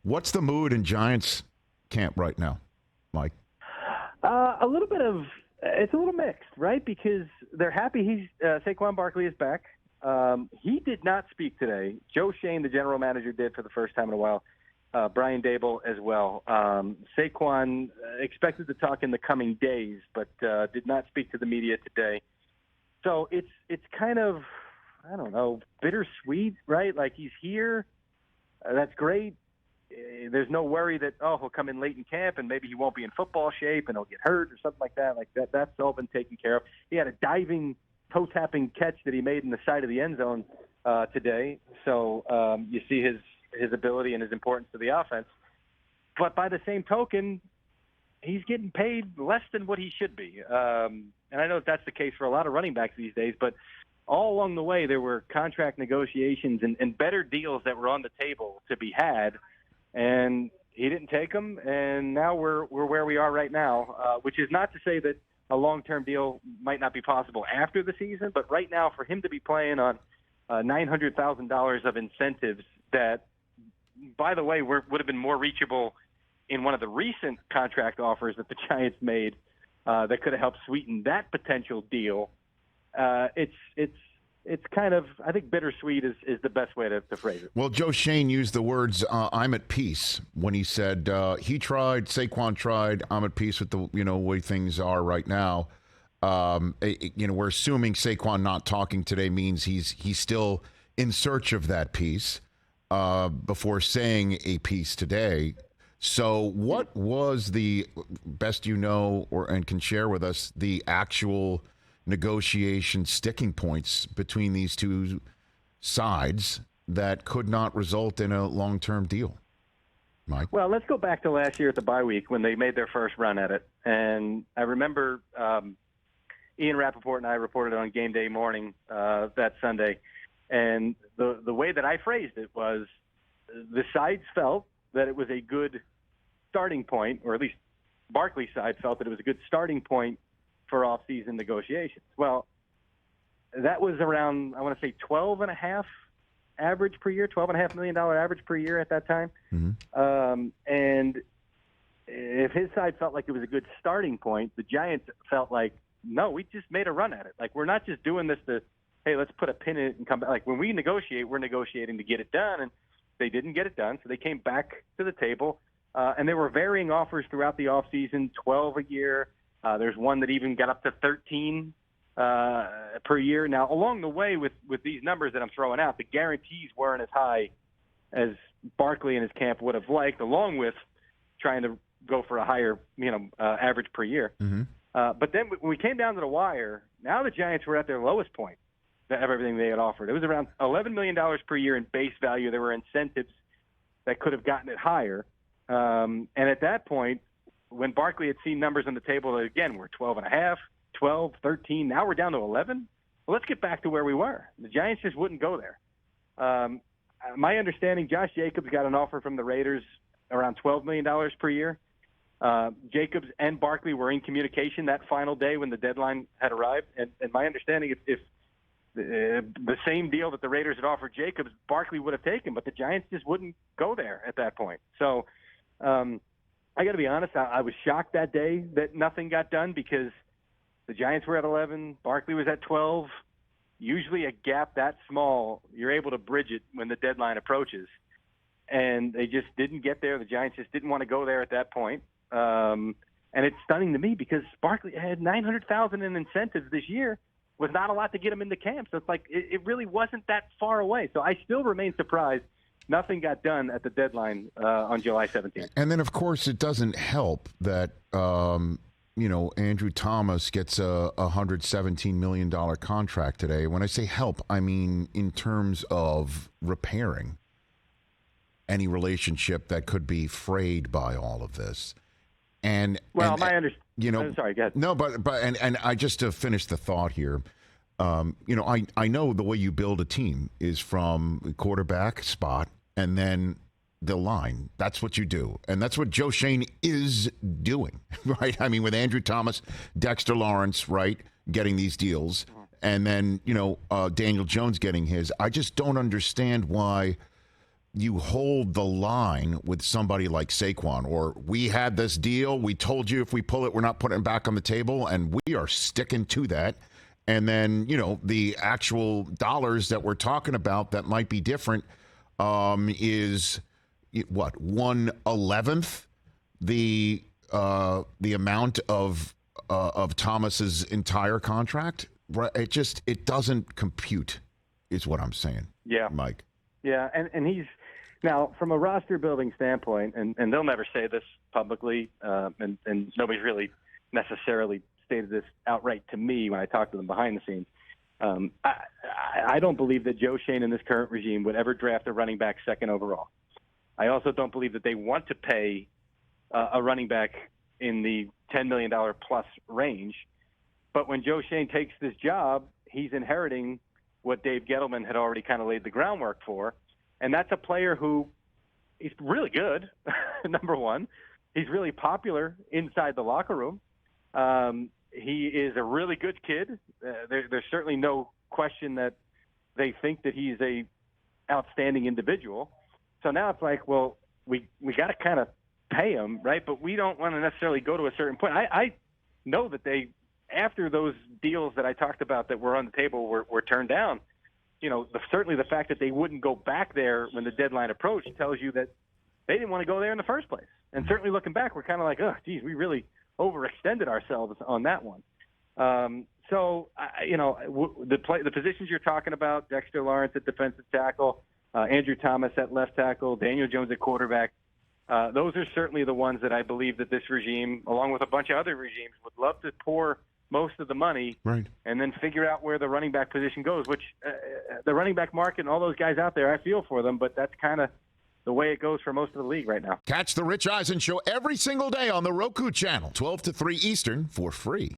What's the mood in Giants camp right now, Mike? A little bit of it's a little mixed, right? Because they're happy Saquon Barkley is back. He did not speak today. Joe Shane, the general manager, did for the first time in a while. Brian Dable as well. Saquon expected to talk in the coming days, but did not speak to the media today. So it's kind of, I don't know, bittersweet, right? Like, he's here. That's great. There's no worry that, he'll come in late in camp and maybe he won't be in football shape and he'll get hurt or something like that. Like that's all been taken care of. He had a diving, toe-tapping catch that he made in the side of the end zone today. So you see his ability and his importance to the offense. But by the same token, he's getting paid less than what he should be. And I know that's the case for a lot of running backs these days, but all along the way there were contract negotiations and better deals that were on the table to be had, and he didn't take them, and now we're where we are right now, which is not to say that a long-term deal might not be possible after the season, but right now for him to be playing on $900,000 of incentives that, by the way, would have been more reachable in one of the recent contract offers that the Giants made that could have helped sweeten that potential deal. It's kind of, I think bittersweet is the best way to phrase it. Well, Joe Shane used the words, I'm at peace, when he said he tried, Saquon tried, I'm at peace with the way things are right now. We're assuming Saquon not talking today means he's still in search of that peace before saying a peace today. So what was the best and can share with us the actual negotiation sticking points between these two sides that could not result in a long-term deal? Mike? Well, let's go back to last year at the bye week when they made their first run at it. And I remember Ian Rappaport and I reported on game day morning that Sunday. And the way that I phrased it was the sides felt that it was a good starting point, or at least Barkley's side felt that it was a good starting point for off-season negotiations. Well, that was around, I want to say, 12.5 average per year, $12.5 million average per year at that time. Mm-hmm. And if his side felt like it was a good starting point, the Giants felt like, no, we just made a run at it. Like, we're not just doing this to, hey, let's put a pin in it and come back. Like, when we negotiate, we're negotiating to get it done, and they didn't get it done, so they came back to the table. And there were varying offers throughout the offseason, 12 a year. There's one that even got up to 13 per year. Now, along the way with these numbers that I'm throwing out, the guarantees weren't as high as Barkley and his camp would have liked, along with trying to go for a higher average per year. Mm-hmm. But then when we came down to the wire, now the Giants were at their lowest point of everything they had offered. It was around $11 million per year in base value. There were incentives that could have gotten it higher. And at that point, when Barkley had seen numbers on the table that, again, were 12.5, 12, 13, now we're down to 11. Well, let's get back to where we were. The Giants just wouldn't go there. My understanding, Josh Jacobs got an offer from the Raiders around $12 million per year. Jacobs and Barkley were in communication that final day when the deadline had arrived. And my understanding, if the same deal that the Raiders had offered Jacobs, Barkley would have taken, but the Giants just wouldn't go there at that point. So I got to be honest, I was shocked that day that nothing got done because the Giants were at 11, Barkley was at 12. Usually a gap that small, you're able to bridge it when the deadline approaches. And they just didn't get there. The Giants just didn't want to go there at that point. And it's stunning to me because Barkley had $900,000 in incentives this year, was not a lot to get him into camp. So it's like it really wasn't that far away. So I still remain surprised nothing got done at the deadline on July 17th. And then, of course, it doesn't help that, Andrew Thomas gets a $117 million contract today. When I say help, I mean in terms of repairing any relationship that could be frayed by all of this. I'm sorry, go ahead. No, but I just to finish the thought here, I know the way you build a team is from the quarterback spot and then the line. That's what you do. And that's what Joe Shane is doing, right? I mean, with Andrew Thomas, Dexter Lawrence, right, getting these deals, and then, Daniel Jones getting his. I just don't understand why you hold the line with somebody like Saquon, or we had this deal, we told you if we pull it, we're not putting it back on the table, and we are sticking to that. And then, the actual dollars that we're talking about that might be different is what, 1/11th the amount of Thomas's entire contract. Right? It doesn't compute, is what I'm saying. Yeah, Mike. Yeah, and he's now from a roster building standpoint, and they'll never say this publicly, and nobody's really necessarily stated this outright to me when I talk to them behind the scenes. I don't believe that Joe Schoen in this current regime would ever draft a running back second overall. I also don't believe that they want to pay a running back in the $10 million plus range. But when Joe Schoen takes this job, he's inheriting what Dave Gettleman had already kind of laid the groundwork for. And that's a player who he's really good, number one. He's really popular inside the locker room. He is a really good kid. There's certainly no question that they think that he's a outstanding individual. So now it's like, well, we got to kind of pay him, right? But we don't want to necessarily go to a certain point. I know that they, after those deals that I talked about that were on the table were turned down, certainly the fact that they wouldn't go back there when the deadline approached tells you that they didn't want to go there in the first place. And certainly looking back, we're kind of like, oh, geez, we really overextended ourselves on that one. The positions you're talking about, Dexter Lawrence at defensive tackle, Andrew Thomas at left tackle, Daniel Jones at quarterback, those are certainly the ones that I believe that this regime, along with a bunch of other regimes, would love to pour most of the money, right, and then figure out where the running back position goes, which the running back market and all those guys out there, I feel for them, but that's kind of the way it goes for most of the league right now. Catch the Rich Eisen Show every single day on the Roku channel, 12 to 3 Eastern, for free.